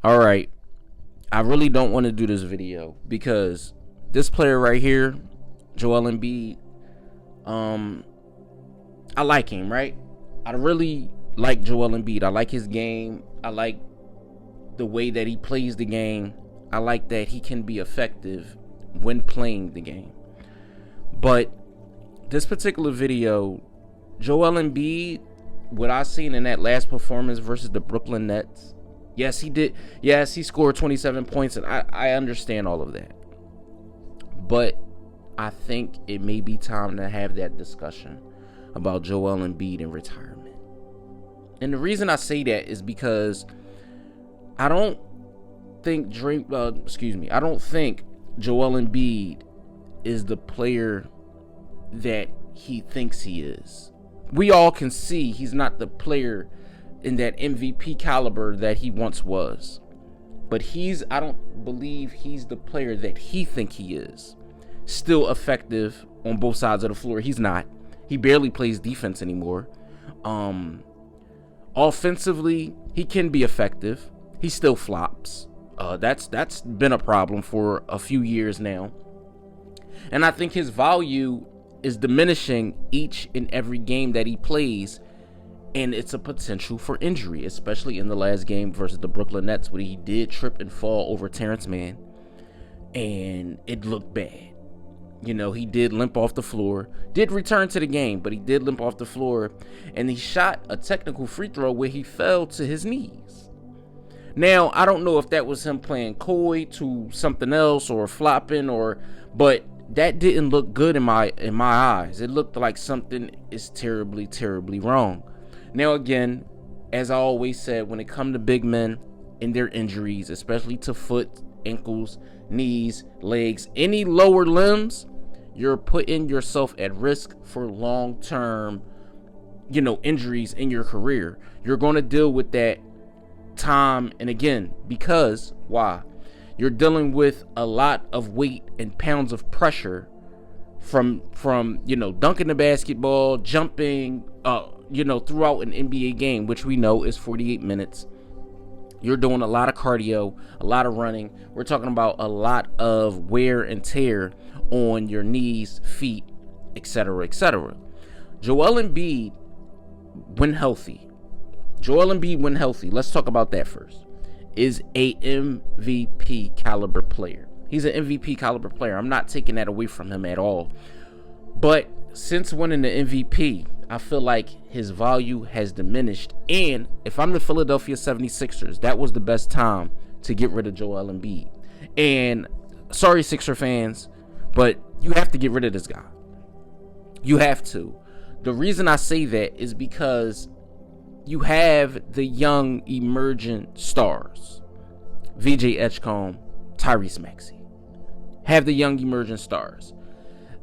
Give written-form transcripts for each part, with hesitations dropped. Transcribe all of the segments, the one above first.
All right. I really don't want to do this video because this player right here, Joel Embiid, I like him, right? I really like Joel Embiid. I like his game. I like the way that he plays the game. I like that he can be effective when playing the game. But this particular video, Joel Embiid, what I seen in that last performance versus the Brooklyn Nets, yes, he did. Yes, he scored 27 points, and I understand all of that. But I think it may be time to have that discussion about Joel Embiid in retirement. And the reason I say that is because I don't think I don't think Joel Embiid is the player that he thinks he is. We all can see he's not the player in that MVP caliber that he once was. But I don't believe he's the player that he think he is. Still effective on both sides of the floor. He's not. He barely plays defense anymore. Offensively, he can be effective. He still flops. That's been a problem for a few years now. And I think his value is diminishing each and every game that he plays, and it's a potential for injury, especially in the last game versus the Brooklyn Nets, where he did trip and fall over Terrence Mann, and it looked bad. You know, he did limp off the floor, did return to the game, but he did limp off the floor, and he shot a technical free throw where he fell to his knees. Now, I don't know if that was him playing coy to something else or flopping, but that didn't look good in my eyes. It looked like something is terribly, terribly wrong. Now, again, as I always said, when it comes to big men and their injuries, especially to foot, ankles, knees, legs, any lower limbs, you're putting yourself at risk for long-term, injuries in your career. You're going to deal with that time and again, because why? You're dealing with a lot of weight and pounds of pressure from dunking the basketball, jumping, throughout an NBA game, which we know is 48 minutes. You're doing a lot of cardio, a lot of running. We're talking about a lot of wear and tear on your knees, feet, etc., etc. Joel Embiid, when healthy, let's talk about that first, is a MVP caliber player. He's an MVP caliber player. I'm not taking that away from him at all. But since winning the MVP, I feel like his value has diminished. And if I'm the Philadelphia 76ers, that was the best time to get rid of Joel Embiid. And sorry, Sixer fans, but you have to get rid of this guy. You have to. The reason I say that is because you have the young emergent stars, VJ Edgecombe, Tyrese Maxey. Have the young emergent stars.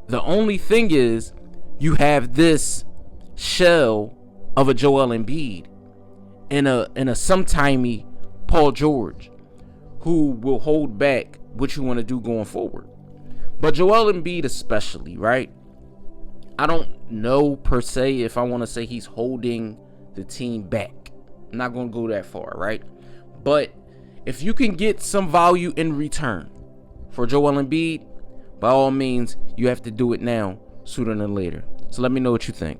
The only thing is, you have this shell of a Joel Embiid and a sometimey Paul George, who will hold back what you want to do going forward. But Joel Embiid especially, right? I don't know per se if I want to say he's holding the team back. I'm not going to go that far, right? But if you can get some value in return for Joel Embiid, by all means, you have to do it now, sooner than later. So let me know what you think.